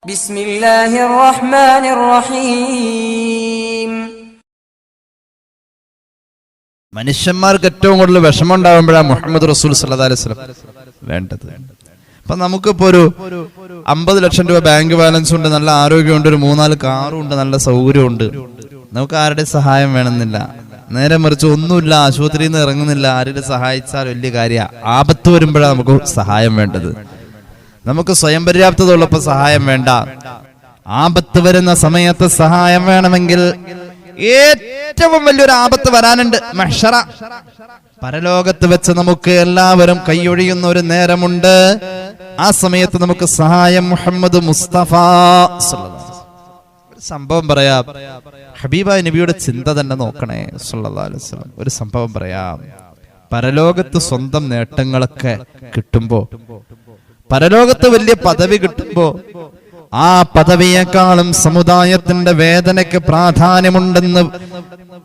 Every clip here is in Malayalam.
ബിസ്മില്ലാഹിർ റഹ്മാനിർ റഹീം. മനുഷ്യന്മാർക്ക് ഏറ്റവും കൂടുതൽ വിഷമം ഉണ്ടാകുമ്പോഴാണ് മുഹമ്മദ് റസൂൽ സല്ലല്ലാഹു അലൈഹി വസല്ലം വേണ്ടത്. അപ്പൊ നമുക്കിപ്പോ ഒരു 50 ലക്ഷം രൂപ ബാങ്ക് ബാലൻസ് ഉണ്ട്, നല്ല ആരോഗ്യമുണ്ട്, ഒരു 3-4 കാറും ഉണ്ട്, നല്ല സൗകര്യമുണ്ട്. നമുക്ക് ആരുടെ സഹായം വേണമെന്നില്ല. നേരെ മറിച്ച് ഒന്നുമില്ല, ആശുപത്രിയിൽ നിന്ന് ഇറങ്ങുന്നില്ല, ആരുടെ സഹായിച്ചാൽ വലിയ കാര്യമാണ്. ആപത്ത് വരുമ്പോഴാണ് നമുക്ക് സഹായം വേണ്ടത്. നമുക്ക് സ്വയം പര്യാപ്തത ഉള്ളപ്പോൾ സഹായം വേണ്ട. ആപത്ത് വരുന്ന സമയത്ത് സഹായം വേണമെങ്കിൽ ഏറ്റവും വലിയൊരു ആപത്ത് വരാനുണ്ട്, മഹ്ശറ. പരലോകത്ത് വെച്ച് നമുക്ക് എല്ലാവരും കൈയൊഴിയുന്ന ഒരു നേരമുണ്ട്. ആ സമയത്ത് നമുക്ക് സഹായം മുഹമ്മദ് മുസ്തഫ ഒരു സംഭവം പറയാം. ഹബീബായ നബിയുടെ ചിന്ത തന്നെ നോക്കണേ സല്ലല്ലാഹു അലൈഹി വസല്ലം. ഒരു സംഭവം പറയാം. പരലോകത്ത് സ്വന്തം നേട്ടങ്ങളൊക്കെ കിട്ടുമ്പോ, പരലോകത്ത് വലിയ പദവി കിട്ടുമ്പോ, ആ പദവിയെക്കാളും സമുദായത്തിന്റെ വേദനയ്ക്ക് പ്രാധാന്യമുണ്ടെന്ന്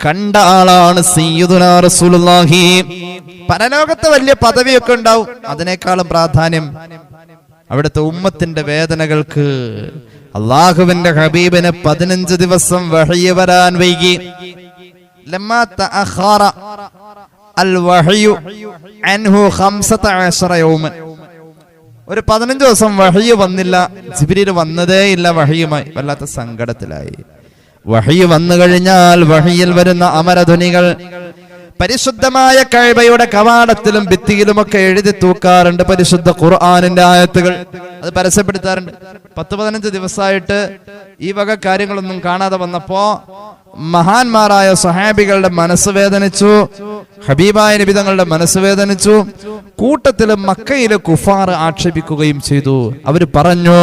കണ്ട ആളാണ് സയ്യിദുനാ റസൂലുള്ളാഹി. പരലോകത്ത് വലിയ പദവിയൊക്കെ ഉണ്ടാവും, അതിനേക്കാളും പ്രാധാന്യം അവിടുത്തെ ഉമ്മത്തിന്റെ വേദനകൾക്ക്. അള്ളാഹുവിന്റെ ഹബീബിന് 15 ദിവസം വഹ്യ് വരാൻ വൈകി. ലമ്മാ തഅഖറ അൽ വഹ്യു അൻഹു 15 യൗമൻ. ഒരു 15 ദിവസം വഹ്യ് വന്നില്ല. ജിബ്രീൽ വന്നതേ ഇല്ല വഹ്യുമായി. വല്ലാത്ത സങ്കടത്തിലായി. വഹ്യ് വന്നു കഴിഞ്ഞാൽ വഹ്യിൽ വരുന്ന അമരധ്വനികൾ പരിശുദ്ധമായ കഅബയുടെ കവാടത്തിലും ഭിത്തിയിലുമൊക്കെ എഴുതി തൂക്കാറുണ്ട്. പരിശുദ്ധ ഖുർആനിന്റെ ആയത്തുകൾ അത് പരസ്യപ്പെടുത്താറുണ്ട്. 10-15 ദിവസമായിട്ട് ഈ വക കാര്യങ്ങളൊന്നും കാണാതെ വന്നപ്പോ മഹാന്മാരായ സ്വഹാബികളുടെ മനസ്സ് വേദനിച്ചു, ഹബീബായ നബി തങ്ങളുടെ മനസ്സ് വേദനിച്ചു. കൂട്ടത്തില് മക്കയിലെ കുഫാർ ആക്ഷേപിക്കുകയും ചെയ്തു. അവര് പറഞ്ഞു,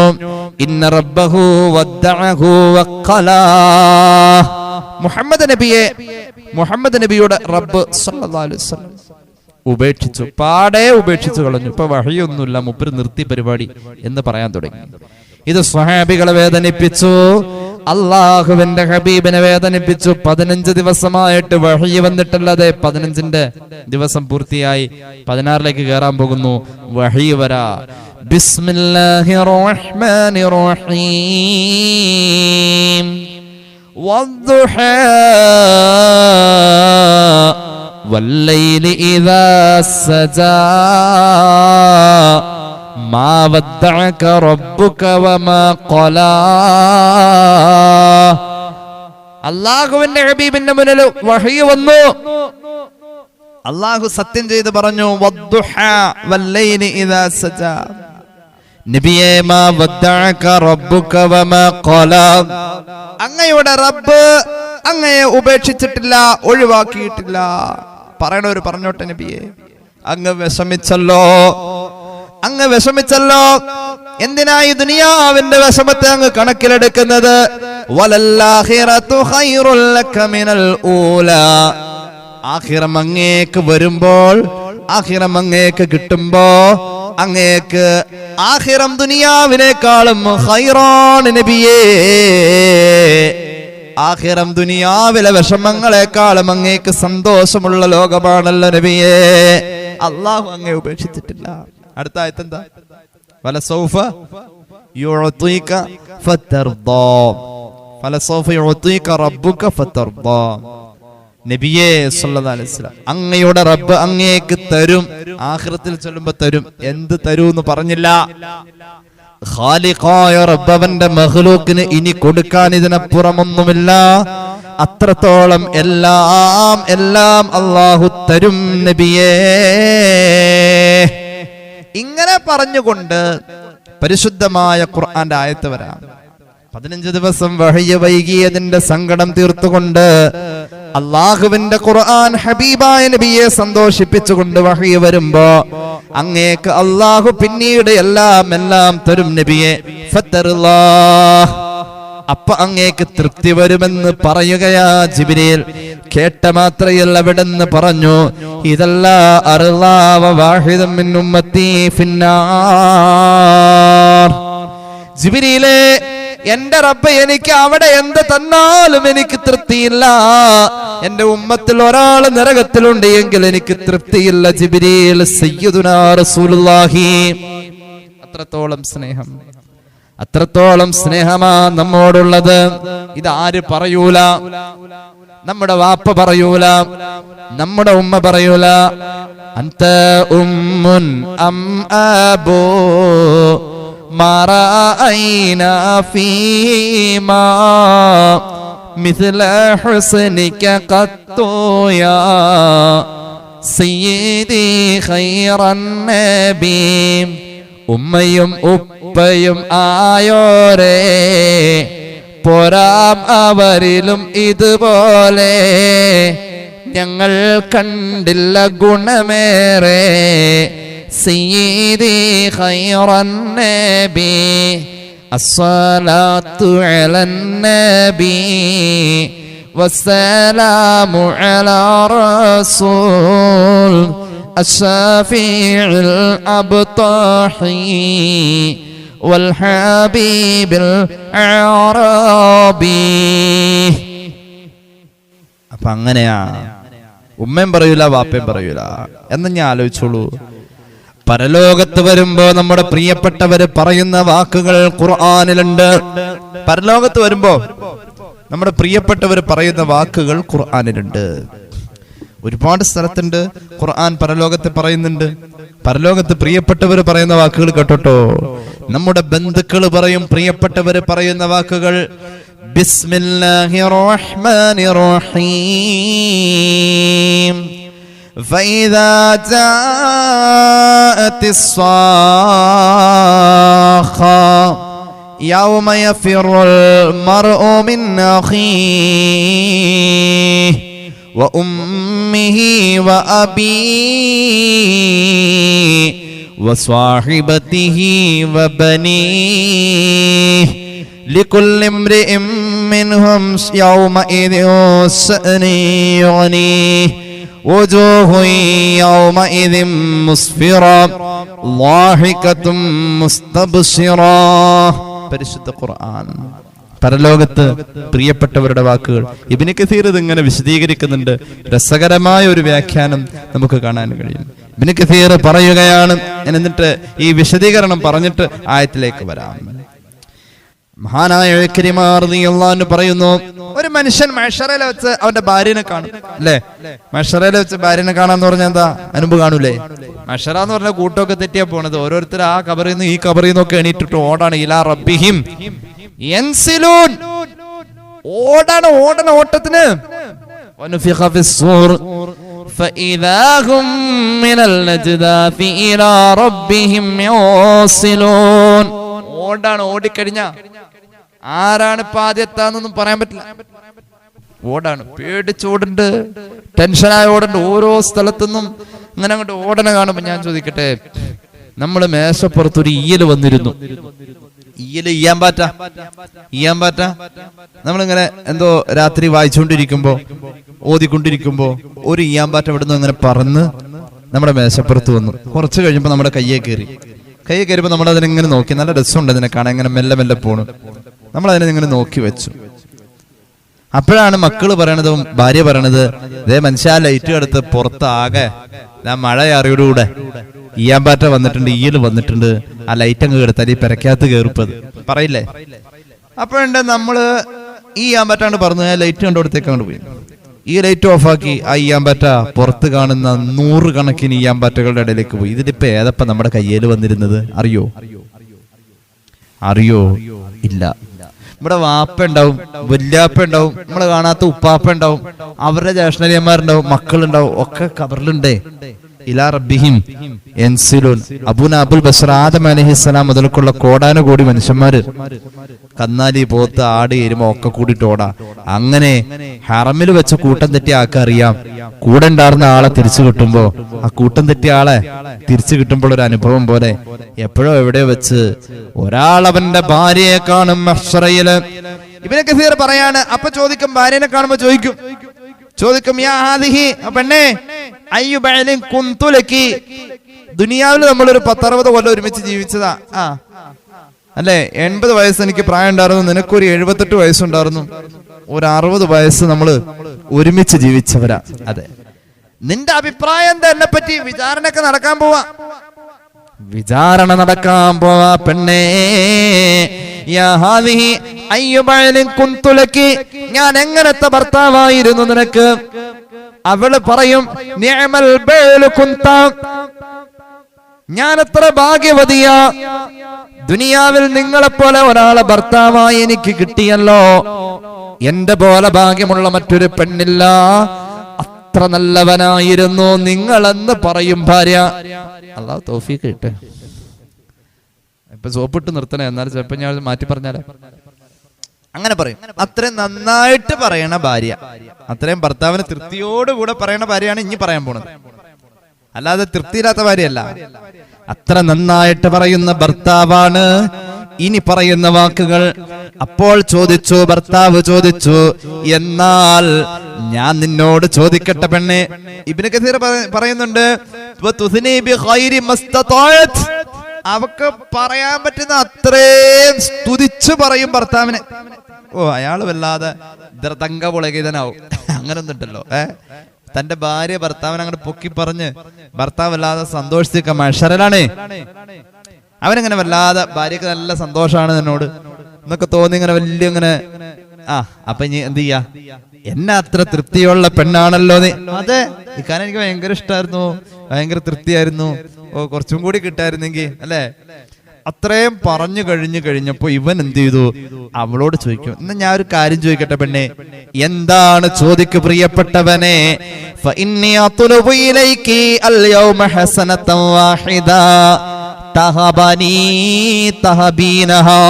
ഇന്ന റബ്ബഹു വദ്ദഅഹു വഖലാ. മുഹമ്മദ് നബിയുടെ റബ്ബ് സല്ലല്ലാഹു അലൈഹി വസല്ലം ഉപേക്ഷിച്ചു, പാടെ ഉപേക്ഷിച്ചു കളഞ്ഞു. ഇപ്പൊ വഹ്യൊന്നുമില്ല, മൂപ്പര് നിർത്തി പരിപാടി എന്ന് പറയാൻ തുടങ്ങി. ഇത് സ്വഹാബികളെ വേദനിപ്പിച്ചു, അള്ളാഹുവിന്റെ ഹബീബിനെ വേദനിപ്പിച്ചു. 15 ദിവസമായിട്ട് വഹ്യ് വന്നിട്ടല്ലാതെ 15ന്റെ ദിവസം പൂർത്തിയായി, 16ലേക്ക് കയറാൻ പോകുന്നു. വഹ്യ് വരാ. ബിസ്മില്ലാഹിർ റഹ്മാനിർ റഹീം. വദ്ദുഹാ വല്ലൈലി ഇദാ സജാ മാ വദ്ദഅക റബ്ബുക വമാ ഖലാ. അല്ലാഹുവിന്റെ ഹബീബിന്റെ മുന്നിൽ വഹ്യ് വന്നു. അല്ലാഹു സത്യം ചെയ്ത് പറഞ്ഞു, വദ്ദുഹാ വല്ലൈലി ഇദാ സജാ. നബിയേ, മാ വദ്ദഅക റബ്ബുക വമാ ഖലാ. അങ്ങയുടെ റബ്ബ് അങ്ങയെ ഉപേക്ഷിച്ചിട്ടില്ല, ഒഴിവാക്കിയിട്ടില്ല. പറയണവര് പറഞ്ഞോട്ടെ, നബിയെ അങ്ങ് വിഷമിച്ചല്ലോ, അങ്ങ് വിഷമിച്ചല്ലോ. എന്തിനായി ദുനിയാവിന്റെ വിഷമത്തെ അങ്ങ് കണക്കിലെടുക്കുന്നത്? വലല്ലാഹിറതു ഖൈറുൽ ലക മിനൽ ഊലാ. ആഖിറം അങ്ങേക്ക് വരുമ്പോൾ, ആഖിറം അങ്ങേക്ക് കിട്ടുമ്പോ, അങ്ങേക്ക് ആഖിറം ദുനിയാവിനേക്കാളും ഖൈറാണ് നബിയേ. ആഖിറം ദുനിയാവിലെ വിഷമങ്ങളെക്കാളും അങ്ങേക്ക് സന്തോഷമുള്ള ലോകമാണല്ലോ നബിയേ. അള്ളാഹു അങ്ങേ ഉപേക്ഷിച്ചിട്ടില്ല. അടുത്ത ആയത്ത് എന്താ? ഫലസൗഫ യുഅതീക ഫതർദാ. ഫലസൗഫ യുഅതീക റബ്ബുക ഫതർദാ. നബിയേ സല്ലല്ലാഹു അലൈഹി വസല്ലം, അങ്ങയുടെ റബ്ബ് അങ്ങേക്ക് തരും. ആഖിറത്തിൽ ചെല്ലുമ്പോ തരും. എന്ത് തരൂന്ന് പറഞ്ഞില്ല. ഖാലിഖായ റബ്ബവന്റെ മഖ്ലൂക്കിന് ഇനി കൊടുക്കാൻ ഇതിനപ്പുറമൊന്നുമില്ല. അത്രത്തോളം എല്ലാം എല്ലാം അല്ലാഹു തരും നബിയേ. ഇങ്ങനെ പറഞ്ഞുകൊണ്ട് പരിശുദ്ധമായ ഖുർആന്റെ ആയത്ത് വരാം. 15 ദിവസം വഹ്യ് വൈകിയതിന്റെ സങ്കടം തീർത്തുകൊണ്ട് അള്ളാഹുവിന്റെ ഖുർആൻ ഹബീബായ നബിയെ സന്തോഷിപ്പിച്ചുകൊണ്ട് വഹ്യ് വരുമ്പോ അങ്ങേക്ക് അള്ളാഹു പിന്നീട് എല്ലാം എല്ലാം തരും നബിയെ. ഫതർല്ലാഹ്. അപ്പൊ അങ്ങേക്ക് തൃപ്തി വരുമെന്ന് പറയുകയാ ജിബ്രീൽ. കേട്ട മാത്രയിൽ അവിടെന്ന് പറഞ്ഞു, ഇതല്ല അർളാവ വാഹിദൻ മിൻ ഉമ്മത്തി ഫിന്നാർ. ജിബ്രീലേ, എന്റെ റബ്ബ് എനിക്ക് അവിടെ എന്ത് തന്നാലും എനിക്ക് തൃപ്തിയില്ല. എന്റെ ഉമ്മത്തിൽ ഒരാൾ നരകത്തിലുണ്ട് എങ്കിൽ എനിക്ക് തൃപ്തിയില്ല. ജിബ്രീൽ സയ്യിദുനാ റസൂലുള്ളാഹി. അത്രത്തോളം സ്നേഹം. അത്രത്തോളം സ്നേഹമാ നമ്മോടുള്ളത്. ഇതാര് പറയൂല? നമ്മുടെ വാപ്പ പറയൂല, നമ്മുടെ ഉമ്മ പറയൂല. അന്ത ഉമ്മുൻ അം അബൂ മാ റഅയ്നാ ഫീമാ മിസ്ല ഹുസ്നിക ഖത്തു യാ സയ്യിദി ഖൈറൻ നബി. ഉമ്മയും ഉപ്പയും ആയോരേ, പോരാം അവരിലും ഇതുപോലെ ഞങ്ങൾ കണ്ടില്ല ഗുണമേറെ. സയ്യിദി ഖൈറൻ നബി അസ്സലാത്തു അലൻ നബി വസ്സലാമു അലാ റസൂൽ അശ്ശഫീഉൽ അബ്താഹി വൽഹബീബിൽ അറാബി. അപ്പൊ അങ്ങനെയാ, ഉമ്മയും പറയൂല വാപ്പയും പറയൂല എന്ന് ഞാൻ ആലോചിച്ചോളൂ. പരലോകത്ത് വരുമ്പോ നമ്മുടെ പ്രിയപ്പെട്ടവര് പറയുന്ന വാക്കുകൾ ഖുർആനിലുണ്ട്. പരലോകത്ത് വരുമ്പോ നമ്മുടെ പ്രിയപ്പെട്ടവർ പറയുന്ന വാക്കുകൾ ഖുർആനിലുണ്ട്. ഒരുപാട് സ്ഥലത്തുണ്ട് ഖുർആൻ പരലോകത്ത് പറയുന്നുണ്ട്. പരലോകത്ത് പ്രിയപ്പെട്ടവർ പറയുന്ന വാക്കുകൾ കേട്ടോ. നമ്മുടെ ബന്ധുക്കൾ പറയും പ്രിയപ്പെട്ടവർ പറയുന്ന വാക്കുകൾ. ബിസ്മില്ലാഹിർ റഹ്മാനിർ റഹീം ഫൈദാ ജാഅത്തിസ് സ്വാഖ യൗമ യഫിറുൽ മർഉ മിൻ അഖീഹി وأمه وأبيه وصاحبته وبنيه لكل امرئ منهم يومئذ شأن يغنيه وجوه يومئذ مسفرة ضاحكة مستبشرة. പരിശുദ്ധ ഖുർആൻ പരലോകത്ത് പ്രിയപ്പെട്ടവരുടെ വാക്കുകൾ. ഇബ്നു കസീർ ഇതിങ്ങനെ വിശദീകരിക്കുന്നുണ്ട്. രസകരമായ ഒരു വ്യാഖ്യാനം നമുക്ക് കാണാൻ കഴിയും. ഇബ്നു കസീർ പറയുകയാണ്, എന്നിട്ട് ഈ വിശദീകരണം പറഞ്ഞിട്ട് ആയത്തിലേക്ക് വരാം. മഹാനായ ഇക്രിമ റളിയല്ലാഹു അൻഹു പറയുന്നു, ഒരു മനുഷ്യൻ മഹ്ശറയിൽ വെച്ച് അവന്റെ ഭാര്യനെ കാണും. അല്ലേ, മഹ്ശറയിൽ വെച്ച് ഭാര്യനെ കാണാന്ന് പറഞ്ഞാൽ എന്താ? അനുഭവം കാണൂലേ? മഹ്ശറ എന്ന് പറഞ്ഞ കൂട്ടമൊക്കെ തെറ്റിയാ പോണത്. ഓരോരുത്തർ ആ ഖബറിൽ നിന്ന് ഈ ഖബറിൽ നിന്നൊക്കെ എണീറ്റിട്ട് ഓടാണ്. ഇലാ റബ്ബിഹിം യൻസിലൂൻ, ഓടാണ് ഓട്ടത്തിന്. വനുഫിഖ ഫിസ്സൂർ ഫഇദാ ഹും മിനൽ നജ്ദാഫി ഇലാ റബ്ബിഹിം യൻസിലൂൻ. ഓടാണ്. ഓടിക്കഴിഞ്ഞ ആരാണ് ഇപ്പൊ ആദ്യത്താന്നൊന്നും പറയാൻ പറ്റില്ല. ഓടാണ്, പേടിച്ചോടുണ്ട്, ടെൻഷനായ ഓടുണ്ട്. ഓരോ സ്ഥലത്തുനിന്നും ഇങ്ങനെ അങ്ങോട്ട് ഓടനെ കാണുമ്പോ ഞാൻ ചോദിക്കട്ടെ, നമ്മള് മേശപ്പുറത്തൊരു ഈയല് വന്നിരുന്നു. ഈയല് ഈയാൻ പാറ്റ നമ്മളിങ്ങനെ എന്തോ രാത്രി വായിച്ചുകൊണ്ടിരിക്കുമ്പോ ഓതിക്കൊണ്ടിരിക്കുമ്പോ ഒരു ഈയാൻ പാറ്റ ഇവിടുന്ന് അങ്ങനെ പറന്ന് നമ്മുടെ മേശപ്പുറത്ത് വന്നു. കുറച്ച് കഴിയുമ്പോ നമ്മുടെ കയ്യെ കയറിയപ്പോ നമ്മൾ അതിനെങ്ങനെ നോക്കി. നല്ല രസമുണ്ട് അതിനെ കാണാൻ. ഇങ്ങനെ മെല്ലെ മെല്ലെ പോണു. നമ്മൾ അതിനെ ഇങ്ങനെ നോക്കി വെച്ചു. അപ്പോഴാണ് മക്കള് പറയണത്, ഭാര്യ പറയണത്, ഇതേ മനുഷ്യ ലൈറ്റ് എടുത്ത് പുറത്താകെ മഴ അറിയോടുകൂടെ ഈയാമ്പാറ്റ വന്നിട്ടുണ്ട്, ഈയല് വന്നിട്ടുണ്ട്, ആ ലൈറ്റ് അങ്ങ് എടുത്താൽ ഈ പെരക്കകത്ത് കയറിപ്പത് പറയില്ലേ. അപ്പോഴുണ്ട് നമ്മള് ഈ ഈയാമ്പാറ്റാണ്ട് പറഞ്ഞു ലൈറ്റ് കണ്ടോടത്തേക്ക് അങ്ങോട്ട് പോയി. ഈ ലൈറ്റ് ഓഫാക്കി ആ ഈയാമ്പാറ്റ പുറത്ത് കാണുന്ന 100 കണക്കിന് ഈയാമ്പാറ്റകളുടെ ഇടയിലേക്ക് പോയി. ഇതിലിപ്പോ ഏതപ്പ നമ്മുടെ കയ്യിൽ വന്നിരുന്നത് അറിയോ? ഇല്ല. നമ്മുടെ വാപ്പ ഉണ്ടാവും, വല്യാപ്പ ഉണ്ടാവും, നമ്മള് കാണാത്ത ഉപ്പാപ്പ ഉണ്ടാവും, അവരുടെ ജ്യേഷ്ഠന്മാരുണ്ടാവും, മക്കളുണ്ടാവും, ഒക്കെ ഖബറിലുണ്ടേ. ഇലാ റബ്ബിഹിം യൻസിലൂൻ. അബുൽ ബശർ ആദം അലൈഹിസ്സലാം മുതൽക്കുള്ള കോടാനുകോടി മനുഷ്യന്മാര്, കന്നാലി, പോത്ത്, ആട്, എരുമ ഒക്കെ കൂടിയിട്ട് ഓടാ. അങ്ങനെ ഹറമിൽ വെച്ച കൂട്ടം തെറ്റിയ ആൾക്കറിയാം, കൂടെ ഉണ്ടായിരുന്ന ആളെ തിരിച്ചു കിട്ടുമ്പോ, ആ കൂട്ടം തെറ്റിയ ആളെ തിരിച്ചു കിട്ടുമ്പോൾ ഒരു അനുഭവം പോലെ എപ്പോഴോ എവിടെ വെച്ച് ഒരാൾ അവന്റെ ഭാര്യയെ കാണും മഹ്ശറയില്. ഇബ്നു കസീർ പറയാണ്, അപ്പൊ ചോദിക്കും, ഭാര്യനെ കാണുമ്പോ ചോദിക്കും യാ ഹാദിഹി, പെണ്ണേ, അയ്യു ബഅലിൻ കുന്തു ലക്കി, ദുനിയാവിൽ നമ്മളൊരു 10-60 കൊല്ലം ഒരുമിച്ച് ജീവിച്ചതാ അല്ലേ? 80 വയസ്സ് എനിക്ക് പ്രായം ഉണ്ടായിരുന്നു, നിനക്കൊരു 78 വയസ്സുണ്ടായിരുന്നു, ഒരു 60 വയസ്സ് നമ്മള് ഒരുമിച്ച് ജീവിച്ചവരാ. അതെ, നിന്റെ അഭിപ്രായം എന്താ? എന്നെ പറ്റി വിചാരണയൊക്കെ നടക്കാൻ പോവാ. വിചാരണ നടക്കാൻ പോവാ പെണ്ണേ, യാ ഹാദിഹി അയ്യു ബഅലിൻ കുന്തു ലക്കി, ഞാൻ എങ്ങനത്തെ ഭർത്താവായിരുന്നു നിനക്ക്? അവള് പറയും നിഅമൽ ബഅലു കുന്ത, ഞാൻ എത്ര ഭാഗ്യവതിയാ, ദുനിയാവിൽ നിങ്ങളെപ്പോലെ ഒരാളെ ഭർത്താവായി എനിക്ക് കിട്ടിയല്ലോ, എന്റെ പോലെ ഭാഗ്യമുള്ള മറ്റൊരു പെണ്ണില്ല, അത്ര നല്ലവനായിരുന്നു നിങ്ങളെന്ന് പറയും ഭാര്യ. അല്ലാഹു തൗഫീഖ് കിട്ടെ. ഇപ്പൊ സോപ്പിട്ട് നിർത്തണേ, എന്നാലും ചിലപ്പോ ഞാൻ മാറ്റി പറഞ്ഞാലോ. അങ്ങനെ പറയും. അത്രയും നന്നായിട്ട് പറയണ ഭാര്യ, അത്രയും ഭർത്താവിന് തൃപ്തിയോടുകൂടെ പറയണ ഭാര്യയാണ് ഇനി പറയാൻ പോണത്, അല്ലാതെ തൃപ്തിയില്ലാത്ത ഭാര്യയല്ല. അത്ര നന്നായിട്ട് പറയുന്ന ഭർത്താവാണ് ഇനി പറയുന്ന വാക്കുകൾ. അപ്പോൾ ചോദിച്ചു, ഭർത്താവ് ചോദിച്ചു, എന്നാൽ ഞാൻ നിന്നോട് ചോദിക്കട്ടെ പെണ്ണെ. ഇബ്നു കസീർ പറയുന്നുണ്ട്, അവക്ക് പറയാൻ പറ്റുന്ന അത്രയും സ്തുതിച്ചു പറയും ഭർത്താവിനെ. ഓ, അയാള് വല്ലാതെ തങ്കപുളകിതനാവും, അങ്ങനൊന്നും ഉണ്ടല്ലോ. തന്റെ ഭാര്യ ഭർത്താവിനെ അങ്ങോട്ട് പൊക്കി പറഞ്ഞ് ഭർത്താവ് വല്ലാതെ സന്തോഷിച്ചിരിക്ക മഷറലാണ്. അവനിങ്ങനെ വല്ലാതെ, ഭാര്യക്ക് നല്ല സന്തോഷമാണ് എന്നോട് എന്നൊക്കെ തോന്നി, ഇങ്ങനെ വലിയ ഇങ്ങനെ അപ്പൊ ഇനി എന്ത് ചെയ്യാ, എന്നെ അത്ര തൃപ്തിയുള്ള പെണ്ണാണല്ലോ നീ. അതെ, ഇക്കാലം എനിക്ക് ഭയങ്കര ഇഷ്ടമായിരുന്നു, ഭയങ്കര തൃപ്തിയായിരുന്നു, ഓ കുറച്ചും കൂടി കിട്ടായിരുന്നെങ്കിൽ അല്ലെ. അത്രയും പറഞ്ഞു കഴിഞ്ഞപ്പോ ഇവൻ എന്ത് ചെയ്തു, അവളോട് ചോദിക്കും, എന്നാ ഞാൻ ഒരു കാര്യം ചോദിക്കട്ടെ പെണ്ണെ. എന്താണ് ചോദിക്കു പ്രിയപ്പെട്ടവനെ? ഫഇന്നി അത്ലുബു ഇലൈകി അൽയൗമ ഹസനതൻ വാഹിദ തഹബനി തഹബീനഹാ.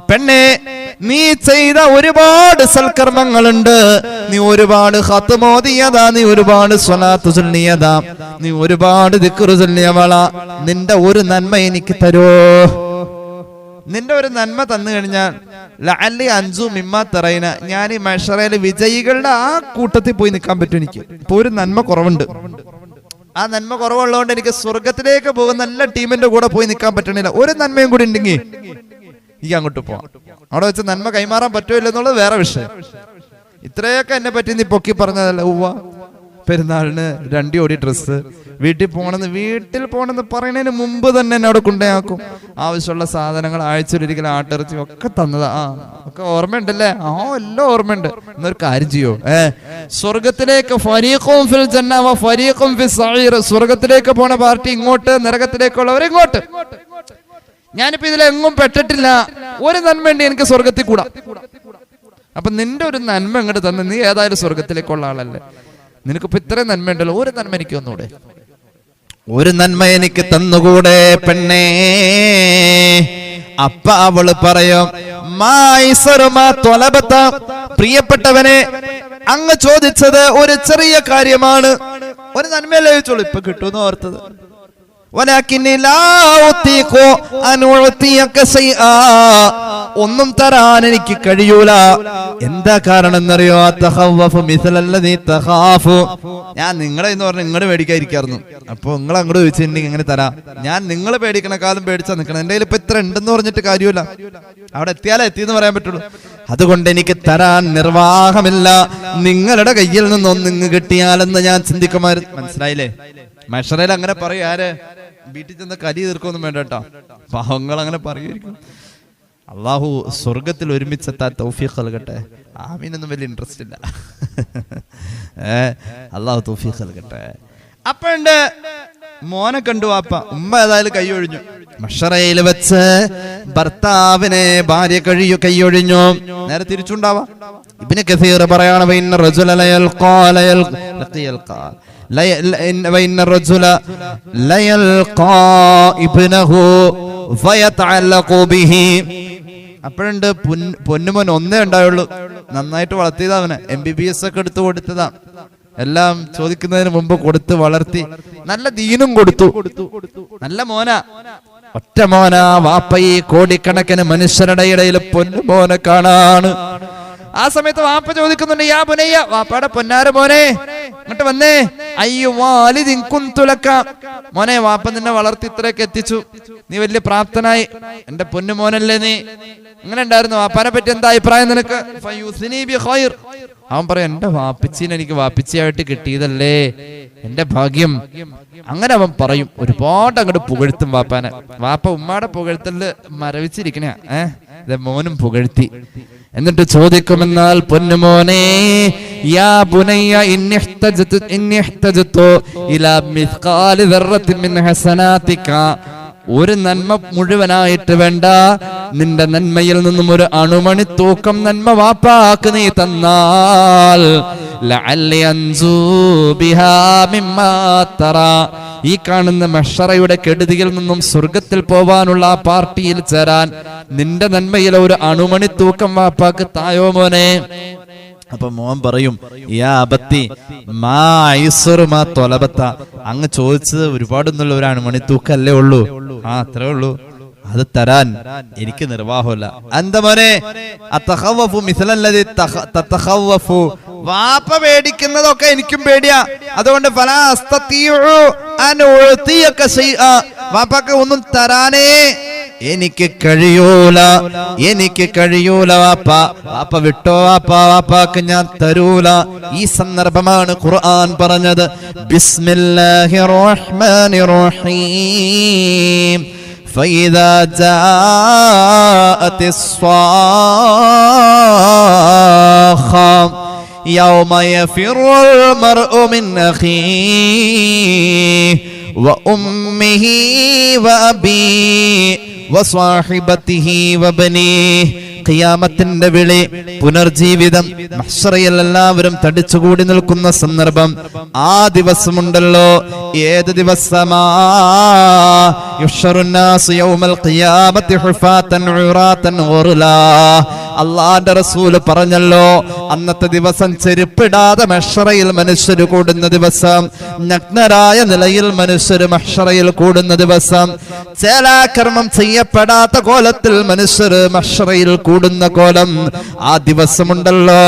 പെണ്ണെ, നീ ചെയ്ത ഒരുപാട് സൽക്കർമ്മങ്ങളുണ്ട്, നീ ഒരുപാട് ഖത്മ് ഓതിയതാ, നീ ഒരുപാട് സ്വലാത്ത് ചൊല്ലിയതാ, നീ ഒരുപാട് ദിക്റ് ചൊല്ലിയവളാ. നിന്റെ ഒരു നന്മ എനിക്ക് തരോ? നിന്റെ ഒരു നന്മ തന്നു കഴിഞ്ഞാൽ ലഅല്ലി അൻസു മിമ്മ തറൈന, ഞാൻ ഈ മഹ്ശറയിലെ വിജയികളുടെ ആ കൂട്ടത്തിൽ പോയി നിൽക്കാൻ പറ്റും. എനിക്ക് ഇപ്പൊ ഒരു നന്മ കുറവുണ്ട്, ആ നന്മ കുറവുള്ളതുകൊണ്ട് എനിക്ക് സ്വർഗത്തിലേക്ക് പോകുന്ന നല്ല ടീമിന്റെ കൂടെ പോയി നിൽക്കാൻ പറ്റണില്ല. ഒരു നന്മയും കൂടി ഉണ്ടെങ്കിൽ എനിക്ക് അങ്ങോട്ട് പോവാം. അവിടെ വെച്ച് നന്മ കൈമാറാൻ പറ്റുമല്ലോ എന്നുള്ളത് വേറെ വിഷയം. ഇത്രയൊക്കെ എന്നെ പറ്റി നീ പൊക്കി പറഞ്ഞതല്ല. ഉവ്വ, പെരുന്നാളിന് 2 ജോഡി ഡ്രസ്സ്, വീട്ടിൽ പോണെന്ന് പറയുന്നതിന് മുമ്പ് തന്നെ എന്നെ അവിടെ കൊണ്ടേയാക്കും. ആവശ്യമുള്ള സാധനങ്ങൾ ആഴ്ചയിലൊരിക്കലും ആട്ടിറച്ചി ഒക്കെ തന്നതാ. ഒക്കെ ഓർമ്മയുണ്ടല്ലേ? എല്ലാം ഓർമ്മയുണ്ട്. എന്നൊരു കാര്യം ചെയ്യോ, സ്വർഗത്തിലേക്ക് ഫരീഖും ഫിൽ ജന്ന വ ഫരീഖും ഫിസ് സഈർ, സ്വർഗത്തിലേക്ക് പോണ പാർട്ടി ഇങ്ങോട്ട്, നരകത്തിലേക്കുള്ളവർ ഇങ്ങോട്ട്. ഞാനിപ്പോ ഇതിലെങ്ങും പെട്ടിട്ടില്ല, ഒരു നന്മ ഉണ്ട് എനിക്ക് സ്വർഗത്തിൽ കൂടാ. അപ്പൊ നിന്റെ ഒരു നന്മ ഇങ്ങോട്ട് തന്നെ, നീ ഏതായാലും സ്വർഗത്തിലേക്കുള്ള ആളല്ലേ, നിനക്കിപ്പോ ഇത്രയും നന്മ ഉണ്ടല്ലോ, ഒരു നന്മ എനിക്ക് തന്നൂടെ? ഒരു നന്മ എനിക്ക് തന്നുകൂടെ പെണ്ണേ? അപ്പ അവള് പറയും, പ്രിയപ്പെട്ടവനെ, അങ്ങ് ചോദിച്ചത് ഒരു ചെറിയ കാര്യമാണ്, ഒരു നന്മയല്ലേ ചോദിച്ചോളൂ, ഇപ്പൊ കിട്ടുമെന്ന് ഓർത്തത്. ഒന്നും തരാൻ എനിക്ക് കഴിയൂല. എന്താ കാരണം എന്നറിയോ? ഞാൻ നിങ്ങളെ എന്ന് പറഞ്ഞ നിങ്ങള് പേടിക്കാതിരിക്കായിരുന്നു, അപ്പൊ നിങ്ങൾ അങ്ങോട്ട് ചോദിച്ചിട്ടുണ്ടെങ്കിൽ എങ്ങനെ തരാം? ഞാൻ നിങ്ങൾ പേടിക്കണക്കാലം പേടിച്ചാ നിൽക്കണം. എന്റെ കയ്യിൽ ഇപ്പൊ ഇത്ര ഉണ്ടെന്ന് പറഞ്ഞിട്ട് കാര്യമില്ല, അവിടെ എത്തിയാലേ എത്തിയെന്ന് പറയാൻ പറ്റുള്ളൂ. അതുകൊണ്ട് എനിക്ക് തരാൻ നിർവാഹമില്ല. നിങ്ങളുടെ കയ്യിൽ നിന്നൊന്നും നിങ്ങൾ കിട്ടിയാലെന്ന് ഞാൻ ചിന്തിക്കുമായിരുന്നു. മനസ്സിലായില്ലേ? മഹ്ശറയിൽ അങ്ങനെ പറയും. ആര് വീട്ടിൽ ചെന്ന് കലി തീർക്കൊന്നും വേണ്ട കേട്ടോ, പാവങ്ങൾ അങ്ങനെ പറയുമായിരിക്കും. അള്ളാഹു സ്വർഗത്തിൽ ഒരുമിച്ചെത്താൻ തൗഫീഖ് നൽകട്ടെ. ആമീനൊന്നും വലിയ ഇൻട്രസ്റ്റ് ഇല്ല. അള്ളാഹു തൗഫീഖ് നൽകട്ടെ. അപ്പണ്ട് മോനെ കണ്ടു വാപ്പ, ഉമ്മ ഏതായാലും കൈയൊഴിഞ്ഞു. മഹ്ശറയിൽ വെച്ച് ഭർത്താവിനെ ഭാര്യ കൈയൊഴിഞ്ഞു. നേരെ തിരിച്ചുണ്ടാവാം. ഇബ്നു കസീർ പറയാണ്, വഇന്ന റജുല ലയൽഖാ وإن الرجل ليلقى ابنه فيتعلق به. അപ്പോഴുണ്ട് പൊന്നുമോൻ ഒന്നേ ഉണ്ടായുള്ളൂ, നന്നായിട്ട് വളർത്തിയതാ അവനെ, MBBS ഒക്കെ എടുത്തു കൊടുത്തതാ, എല്ലാം ചോദിക്കുന്നതിന് മുമ്പ് കൊടുത്ത് വളർത്തി, നല്ല ദീനും കൊടുത്തു, നല്ല മോനാ, ഒറ്റ മോനാ. വാപ്പ ഈ കോടിക്കണക്കിന് മനുഷ്യരുടെ ഇടയിൽ പൊന്നുമോനെ കാണാണ്. ആ സമയത്ത് വാപ്പ ചോദിക്കുന്നുണ്ട്, യാ ബുനയ്യ, വാപ്പയുടെ പൊന്നാര മോനെ ഇങ്ങോട്ട് വന്നേ, അയ്യോ വാലിദിൻ കുന്തു ലക, മോനെ വാപ്പ നിന്നെ വളർത്തി ഇത്രയൊക്കെ എത്തിച്ചു, നീ വലിയ പ്രാപ്തനായി, എന്റെ പൊന്നു മോനല്ലേ നീ, ഇങ്ങനെ ഉണ്ടായിരുന്നു, വാപ്പാനെ പറ്റി എന്താ അഭിപ്രായം നിനക്ക്? ഫയുസ്നി ബി ഖൈർ, അവൻ പറയും എന്റെ വാപ്പിച്ചീനെ എനിക്ക് വാപ്പിച്ചയായിട്ട് കിട്ടിയതല്ലേ, എന്റെ ഭാഗ്യം. അങ്ങനെ അവൻ പറയും, ഒരുപാട് അങ്ങോട്ട് പുകഴ്ത്തും വാപ്പാനെ. വാപ്പ ഉമ്മാടെ പുകഴ്ത്തല് മരവിച്ചിരിക്കണ മോനും പുകഴ്ത്തി. എന്നിട്ട് ചോദിക്കുമെന്നാൽ, പൊന്നുമോനെ, യാ ബുനയ്യ ഇന്നി ഇഹ്തജതു ഇലാ മിസ്ഖാലി ദർറത്തിൻ മിൻ ഹസനാതിക, ഒരു നന്മ മുഴുവനായിട്ട് വേണ്ട, നിന്റെ നന്മയിൽ നിന്നും ഒരു അണുമണി തൂക്കം നന്മ വാപ്പാക്ക് നീ തന്നാൽ, ലഅല്ലി അൻസൂ ബിഹാ മിമ്മാ തറാ, ഈ കാണുന്ന മഹ്ശറയുടെ കെടുതിയിൽ നിന്നും സ്വർഗത്തിൽ പോവാനുള്ള ആ പാർട്ടിയിൽ ചേരാൻ നിന്റെ നന്മയിൽ ഒരു അണുമണി തൂക്കം വാപ്പാക്ക് തായോ മോനെ. അപ്പൊ മോൻ പറയും, യാ അബത്തി മാ ഐസറു മാ ത്വലബത, അങ്ങ് ചോദിച്ചത് ഒരുപാടൊന്നുള്ള ഒരു അണുമണി തൂക്കല്ലേ ഉള്ളൂ, അത്രേ ഉള്ളൂ, അത് തരാൻ എനിക്ക് നിർവാഹമില്ല. എന്താ മോനെ, അത്തഖവ്വഫു മിസ്ലല്ലദി തതഖവ്വഫു, വാപ്പ പേടിക്കുന്നതൊക്കെ എനിക്കും പേടിയാ, അതുകൊണ്ട് ഫലാ അസ്തതിഉ അൻ ഉഅതിയക ശൈഅ, വാപ്പക്ക് ഒന്നും തരാനേ എനിക്ക് കഴിയൂല, എനിക്ക് കഴിയൂല വാപ്പ, വാപ്പ വിട്ടോ വാപ്പ, വാപ്പാക്ക് ഞാൻ തരൂല. ഈ സന്ദർഭമാണ് ഖുർആൻ പറഞ്ഞത്, ബിസ്മില്ലാഹിർ റഹ്മാനിർ റഹീം, ഫഇദാ ജാഅത്തിസ് സ്വാഖ യൗമ യഫിറുൽ മർഉ മിൻ അഖീഹി വഉമ്മിഹി വഅബീഹി വസ്വാഹിബതിഹി വബനീഹി. ഖിയാമത്തിന്റെ വിളി, പുനർജീവിതം, മഹ്ശറയിൽ എല്ലാവരും തടിച്ചുകൂടി നിൽക്കുന്ന സന്ദർഭം. ആ ദിവസമുണ്ടല്ലോ, ഏത് ദിവസമാ? യുഹ്ശറുന്നാസു യൗമൽ ഖിയാമത്തി ഹുഫാതൻ ഉറാതൻ ഗുർലാ. അല്ലാഹുവിന്റെ റസൂൽ പറഞ്ഞല്ലോ, അന്നത്തെ ദിവസം ചെരുപ്പിടാതെ മഹ്ശറയിൽ മനുഷ്യർ കൂടുന്ന ദിവസം, നഗ്നരായ നിലയിൽ മനുഷ്യർ മഹ്ശറയിൽ കൂടുന്ന ദിവസം, ചേലാകർമ്മം ചെയ്യപ്പെടാത്ത കോലത്തിൽ മനുഷ്യർ മഹ്ശറയിൽ കൂടുന്ന കോലം. ആ ദിവസമുണ്ടല്ലോ,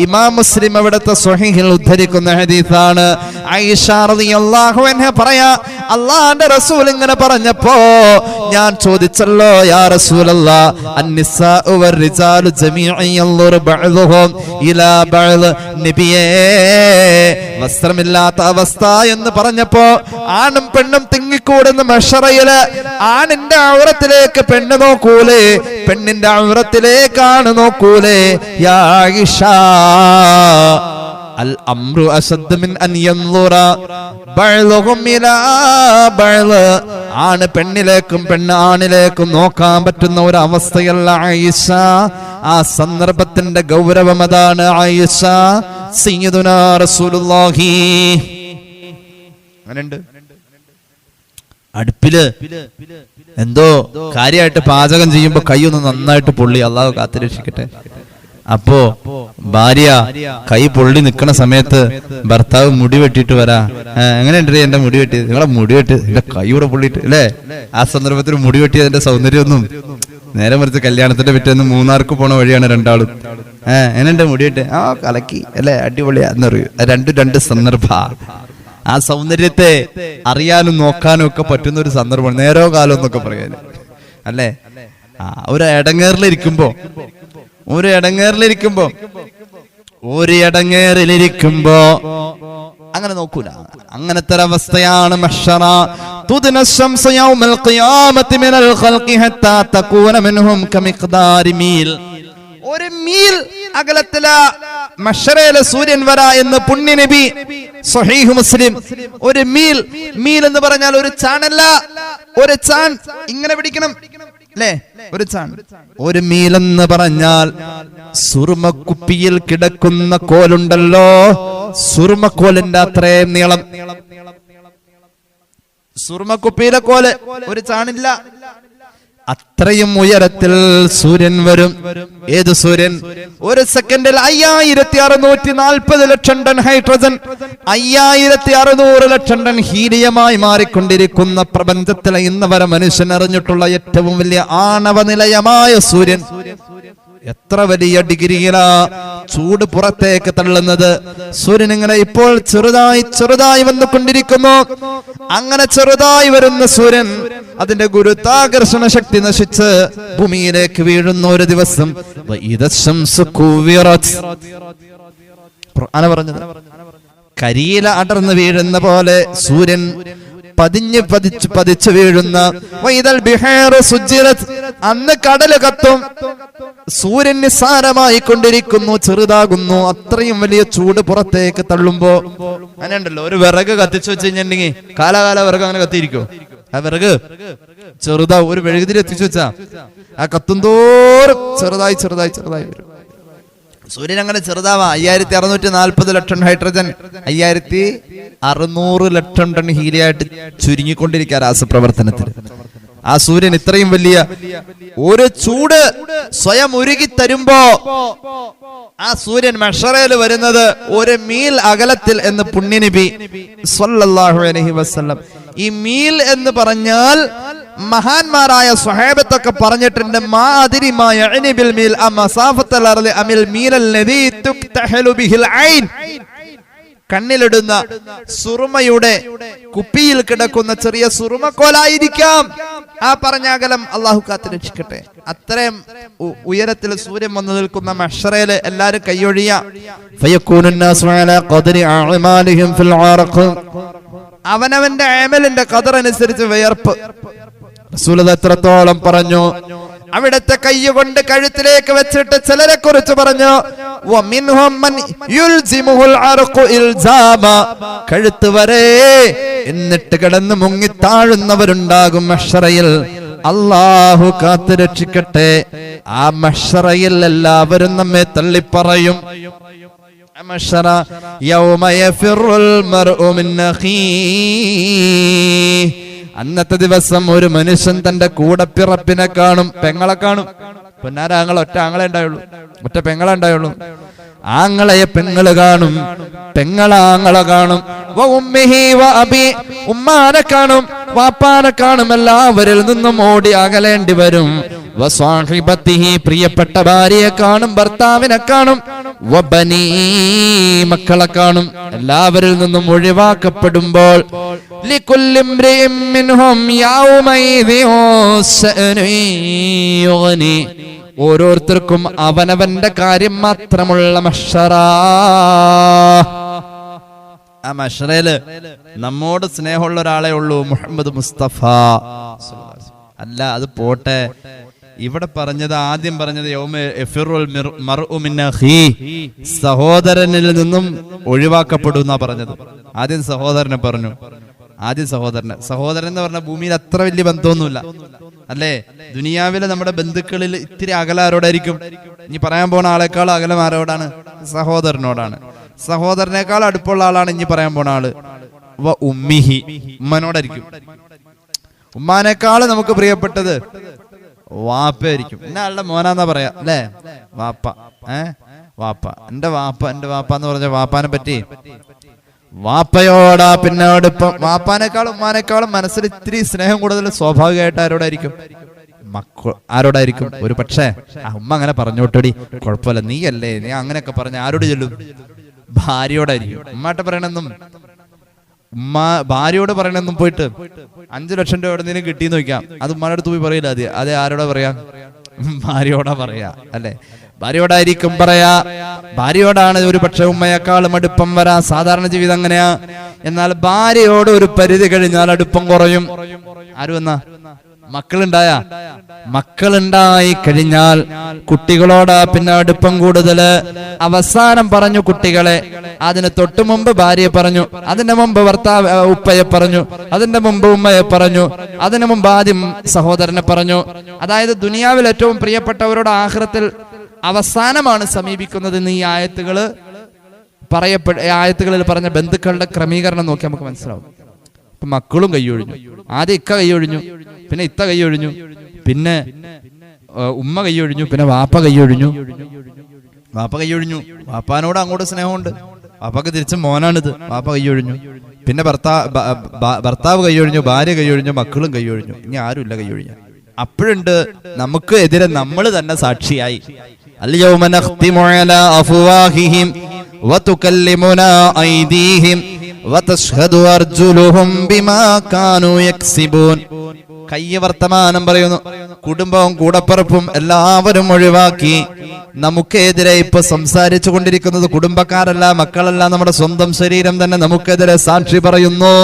ഇമാം മുസ്ലിം അവിടുത്തെ സ്വഹീഹിൽ ഉദ്ധരിക്കുന്ന ഹദീസാണ്. ആയിഷ റളിയല്ലാഹു അൻഹ പറയാ, അല്ലാഹുവിന്റെ റസൂൽ ഇങ്ങനെ പറഞ്ഞപ്പോ ഞാൻ ചോദിച്ചല്ലോ, യാ റസൂലല്ലാഹ്, അന്നിസാഉ വർ-റിജാലു ജമീഅൻ യൻദുറു ബഅ്ദുഹും ഇലാ ബഅദ്, നബിയേ വസ്ത്രമില്ലാത്ത അവസ്ഥ എന്ന് പറഞ്ഞപ്പോ, ആണും പെണ്ണും തിങ്ങിക്കൂടുന്ന മഹ്ശറയില് ആണിന്റെ ഔറത്തിലേക്ക് പെണ്ണ് നോക്കൂലേ, പെണ്ണിന്റെ ഔറത്തിലേക്കാണ് നോക്കൂലേ. യാ ആയിഷ, അൽ അംറു അശദ്ദു മിൻ അൻ യൻദുറ ബഅ്ദുഹും ഇലാ ബഅദ്, ആണ് പെണ്ണിലേക്കും പെണ്ണ് ആണിലേക്കും നോക്കാൻ പറ്റുന്ന ഒരു അവസ്ഥയല്ല ആയിഷ. ആ സന്ദർഭത്തിന്റെ ഗൗരവം അതാണ് ആയിഷ. സയ്യിദുനാ റസൂലുള്ളാഹി അങ്ങനെയുണ്ട്. അടുപ്പില് എന്തോ കാര്യമായിട്ട് പാചകം ചെയ്യുമ്പോ കൈയൊന്ന് നന്നായിട്ട് പൊള്ളി, അള്ളാഹു കാത്തുരക്ഷിക്കട്ടെ. അപ്പോ ഭാര്യ കൈ പൊള്ളി നിൽക്കുന്ന സമയത്ത് ഭർത്താവ് മുടി വെട്ടിയിട്ട് വരാ, എങ്ങനെയുണ്ട് എന്റെ മുടി വെട്ടി, നിങ്ങളെ മുടി വെട്ടി എന്റെ കൈയൂടെ പൊള്ളിയിട്ട് അല്ലേ. ആ സന്ദർഭത്തിൽ മുടി വെട്ടിയതിന്റെ സൗന്ദര്യമൊന്നും, നേരെ മറിച്ച് കല്യാണത്തിന്റെ പിറ്റേന്ന് മൂന്നാർക്ക് പോണ വഴിയാണ് രണ്ടാളും. എങ്ങനെയുണ്ട് മുടി വെട്ടി, ആ കലക്കി അല്ലെ, അടിപൊളിയാ എന്ന് പറയൂ. രണ്ട് സന്ദർഭ. ആ സൗന്ദര്യത്തെ അറിയാനും നോക്കാനും ഒക്കെ പറ്റുന്ന ഒരു സന്ദർഭമാണ്, നേരോ കാലം എന്നൊക്കെ പറയാൻ അല്ലേ. ഒരു ഇടങ്ങേറിലിരിക്കുമ്പോ അങ്ങനെ നോക്കൂല. അങ്ങനത്തെ ഒരവസ്ഥയാണ് മഹ്ശറ. തുദ്ന ശംസു യൗമൽ ഖിയാമത്തി മിനൽ ഖൽഖി ഹത്താ തകൂന മിൻഹും കമിഖ്ദാരി മീൽ. ഒരു മീൽ അകലത്തില മഹ്ശറയിലെ സൂര്യൻ വരാ എന്ന് പുണ്യ നബി സ്വഹീഹ് മുസ്ലിം. ഒരു മീൽ എന്ന് പറഞ്ഞാൽ ഒരു ചാണല്ല, ഒരു ചാൺ ഇങ്ങനെ പിടിക്കണം അല്ലേ, ഒരു ചാൺ. ഒരു മീലെന്ന് പറഞ്ഞാൽ സുറുമക്കുപ്പിയിൽ കിടക്കുന്ന കോലുണ്ടല്ലോ, സുറുമക്കോലിന്റെ അത്രയും നീളം. സുറുമക്കുപ്പിയിലെ കോല് ഒരു ചാണില്ല, അത്രയും ഉയരത്തിൽ സൂര്യൻ വരും. ഏത് സൂര്യൻ? ഒരു സെക്കൻഡിൽ 5640 ലക്ഷം ടൺ ഹൈഡ്രജൻ, 5600 ലക്ഷം ടൺ ഹീലിയമായി മാറിക്കൊണ്ടിരിക്കുന്ന പ്രപഞ്ചത്തിലെ ഇന്ന് വരെ മനുഷ്യൻ അറിഞ്ഞിട്ടുള്ള ഏറ്റവും വലിയ ആണവ നിലയമായ സൂര്യൻ. എത്ര വലിയ ഡിഗ്രിയിലാ ചൂട് പുറത്തേക്ക് തള്ളുന്നത്. സൂര്യൻ ഇങ്ങനെ ഇപ്പോൾ ചെറുതായി വന്നുകൊണ്ടിരിക്കുന്നു. അങ്ങനെ ചെറുതായി വരുന്ന സൂര്യൻ അതിന്റെ ഗുരുത്വാകർഷണ ശക്തി നശിച്ച് ഭൂമിയിലേക്ക് വീഴുന്ന ഒരു ദിവസം ഖുർആൻ പറഞ്ഞത് കരിയില അടർന്നു വീഴുന്ന പോലെ സൂര്യൻ പതിച്ചു വീഴുന്ന. അന്ന് കടല് കത്തും. സൂര്യൻ നിസ്സാരമായി കൊണ്ടിരിക്കുന്നു, ചെറുതാകുന്നു. അത്രയും വലിയ ചൂട് പുറത്തേക്ക് തള്ളുമ്പോ അങ്ങനെയുണ്ടല്ലോ, ഒരു വിറക് കത്തിച്ചു വെച്ച് കഴിഞ്ഞിട്ടുണ്ടെങ്കിൽ കാലാകാല വിറക് അങ്ങനെ കത്തിയിരിക്കോ? ആ വിറക് ചെറുതാ, ഒരു മെഴുകുതിരി എത്തിച്ചു വെച്ചാ ആ കത്തുന്തോറും ചെറുതായി വരും. സൂര്യൻ അങ്ങനെ ചെറുതാവാ. 5640 ലക്ഷം ഹൈഡ്രജൻ 5600 ലക്ഷം ടൺ ഹീലിയായിട്ട് ചുരുങ്ങിക്കൊണ്ടിരിക്കുക രാസപ്രവർത്തനത്തിൽ. ആ സൂര്യൻ ഇത്രയും വലിയ ഒരു ചൂട് സ്വയം ഉരുകി തരുമ്പോ ആ സൂര്യൻ മഹ്ശറയിൽ വരുന്നത് 1 മീൽ അകലത്തിൽ എന്ന് പുണ്യനബി സ്വല്ലല്ലാഹു അലൈഹി വസല്ലം. ഈ മീൽ എന്ന് പറഞ്ഞാൽ മഹാന്മാരായ സ്വഹാബത്തൊക്കെ പറഞ്ഞിട്ടുണ്ട്, കണ്ണിലിടുന്ന സുറുമയുടെ കുപ്പിയിൽ കിടക്കുന്ന ചെറിയ സുറുമക്കോലായിരിക്കാം ആ പറഞ്ഞ അകലം. അള്ളാഹു കാത്ത് രക്ഷിക്കട്ടെ. അത്രയും ഉയരത്തിൽ സൂര്യൻ വന്നു നിൽക്കുന്ന മഹ്ശറയിൽ എല്ലാരും കൈയൊഴിയ അവനവന്റെ അമലിന്റെ ഖദർ അനുസരിച്ച് വിയർപ്പ്. റസൂൽ എത്രത്തോളം പറഞ്ഞു, അവിടുത്തെ കൈകൊണ്ട് കഴുത്തിലേക്ക് വെച്ചിട്ട് ചിലരെ കുറിച്ച് പറഞ്ഞു, കഴുത്ത് വരെ എന്നിട്ട് കിടന്ന് മുങ്ങി താഴുന്നവരുണ്ടാകും മഹ്ശറയിൽ. അല്ലാഹു കാത്ത് രക്ഷിക്കട്ടെ. ആ മഹ്ശറയിൽ എല്ലാവരും നമ്മെ തള്ളിപ്പറയും. അന്നത്തെ ദിവസം ഒരു മനുഷ്യൻ തന്റെ കൂടപ്പിറപ്പിനെ കാണും, പെങ്ങളെ കാണും. പൊന്നാരാങ്ങൾ ഒറ്റ ആങ്ങളെ ഉണ്ടായുള്ളൂ, ഒറ്റ പെങ്ങളെ ഉണ്ടായുള്ളൂ. ആങ്ങളയെ പെങ്ങള് കാണും, പെങ്ങളാങ്ങളെ കാണും. ഉമ്മാനെ കാണും, വാപ്പാനെ കാണും. എല്ലാവരിൽ നിന്നും ഓടി അകലേണ്ടി വരും. പ്രിയപ്പെട്ട ഭാര്യയെ കാണും, ഭർത്താവിനെ കാണും, മക്കളെ കാണും. എല്ലാവരിൽ നിന്നും ഒഴിവാക്കപ്പെടുമ്പോൾ ഓരോരുത്തർക്കും അവനവന്റെ കാര്യം മാത്രമുള്ള മഹ്ശറ. ആ മഹ്ശറയില് നമ്മോട് സ്നേഹമുള്ള ഒരാളെ ഉള്ളൂ, മുഹമ്മദ് മുസ്തഫ. അല്ല, അത് പോട്ടെ. ഇവിടെ പറഞ്ഞത്, ആദ്യം പറഞ്ഞത് സഹോദരനിൽ നിന്നും ഒഴിവാക്കപ്പെടുന്ന പറഞ്ഞത്. ആദ്യം സഹോദരനെ പറഞ്ഞു. സഹോദരൻ എന്ന് പറഞ്ഞ ഭൂമിയിൽ അത്ര വലിയ ബന്ധമൊന്നുമില്ല, അല്ലേ? ദുനിയാവിലെ നമ്മുടെ ബന്ധുക്കളിൽ ഇത്തിരി അകലം ആരോടായിരിക്കും? ഇനി പറയാൻ പോണ ആളെക്കാൾ അകലം ആരോടാണ്? സഹോദരനോടാണ്. സഹോദരനേക്കാൾ അടുപ്പുള്ള ആളാണ് ഇനി പറയാൻ പോണ ആള് ഉമ്മിഹി, ഉമ്മനോടായിരിക്കും. ഉമ്മാനേക്കാൾ നമുക്ക് പ്രിയപ്പെട്ടത് വാപ്പയായിരിക്കും. എന്നെ ആളുടെ മോനാന്നാ പറയാ, അല്ലേ? വാപ്പ. വാപ്പ, എന്റെ വാപ്പ എന്ന് പറഞ്ഞ വാപ്പാനെ പറ്റി, വാപ്പയോടാ പിന്നെ അടുപ്പം. വാപ്പാനേക്കാളും ഉമ്മാനേക്കാളും മനസ്സിൽ ഇത്തിരി സ്നേഹം കൂടുതൽ സ്വാഭാവികമായിട്ട് ആരോടായിരിക്കും? ആരോടായിരിക്കും? ഒരു പക്ഷേ ഉമ്മ അങ്ങനെ പറഞ്ഞോട്ടടി, കുഴപ്പമില്ല, നീ അല്ലേ, നീ അങ്ങനെയൊക്കെ പറഞ്ഞ ആരോട് ചൊല്ലും? ഭാര്യയോടായിരിക്കും. ഉമ്മാട്ട് പറയണെന്നും ഭാര്യയോട് പറയണെന്നും പോയിട്ട് 5 ലക്ഷം രൂപ എവിടെ നിന്നും കിട്ടിയെന്ന് നോക്കാം, അത് ഉമ്മാടെ അടുത്ത് പോയി പറയില്ല. അതെ ആരോടാ പറയാ? ഭാര്യയോടാ പറയാ, അല്ലെ? ഭാര്യയോടായിരിക്കും പറയാ. ഭാര്യയോടാണ് ഒരു പക്ഷെ ഉമ്മയെക്കാളും അടുപ്പം വരാ. സാധാരണ ജീവിതം അങ്ങനെയാ. എന്നാൽ ഭാര്യയോട് ഒരു പരിധി കഴിഞ്ഞാൽ അടുപ്പം കുറയും. ആരും എന്നാ മക്കളുണ്ടായി കഴിഞ്ഞാൽ കുട്ടികളോടാ പിന്നെ അടുപ്പം കൂടുതല്. അവസാനം പറഞ്ഞു കുട്ടികളെ, അതിന് തൊട്ടു മുമ്പ് ഭാര്യയെ പറഞ്ഞു, അതിന്റെ മുമ്പ് ഭർത്താവ് ഉപ്പയെ പറഞ്ഞു, അതിന്റെ മുമ്പ് ഉമ്മയെ പറഞ്ഞു, അതിനു മുമ്പ് ആദ്യം സഹോദരനെ പറഞ്ഞു. അതായത് ദുനിയാവിൽ ഏറ്റവും പ്രിയപ്പെട്ടവരോട് ആഖിറത്തിൽ അവസാനമാണ് സമീപിക്കുന്നത് എന്ന് ഈ ആയത്തുകളിൽ പറഞ്ഞ ബന്ധുക്കളുടെ ക്രമീകരണം നോക്കി നമുക്ക് മനസ്സിലാവും. ഇപ്പൊ മക്കളും കൈയൊഴിഞ്ഞു. ആദ്യം ഇക്ക കൈയൊഴിഞ്ഞു, പിന്നെ ഇത്ത കൈയൊഴിഞ്ഞു, പിന്നെ ഉമ്മ കൈയൊഴിഞ്ഞു, പിന്നെ വാപ്പ കൈയൊഴിഞ്ഞു. വാപ്പാനോട് അങ്ങോട്ട് സ്നേഹമുണ്ട്, വാപ്പക്ക് തിരിച്ച് മോനാണിത്. വാപ്പ കൈയൊഴിഞ്ഞു. പിന്നെ ഭർത്താവ് കൈയൊഴിഞ്ഞു, ഭാര്യ കൈയൊഴിഞ്ഞു, മക്കളും കൈയൊഴിഞ്ഞു. ഇനി ആരുമില്ല കൈയൊഴിഞ്ഞു. അപ്പോഴുണ്ട് നമുക്ക് എതിരെ നമ്മൾ തന്നെ സാക്ഷിയായി. اليوم نختم على أفواههم وتكلمنا أيديهم وتشهد أرجلهم بما كانوا يكسبون. കയ്യ വർത്തമാനം പറയുന്നു. കുടുംബവും കൂടപ്പറപ്പും എല്ലാവരും ഒഴിവാക്കി നമുക്കെതിരെ ഇപ്പൊ സംസാരിച്ചു കൊണ്ടിരിക്കുന്നത് കുടുംബക്കാരല്ല, മക്കളല്ല, നമ്മുടെ സ്വന്തം ശരീരം തന്നെ നമുക്കെതിരെ സാക്ഷി പറയുന്നു.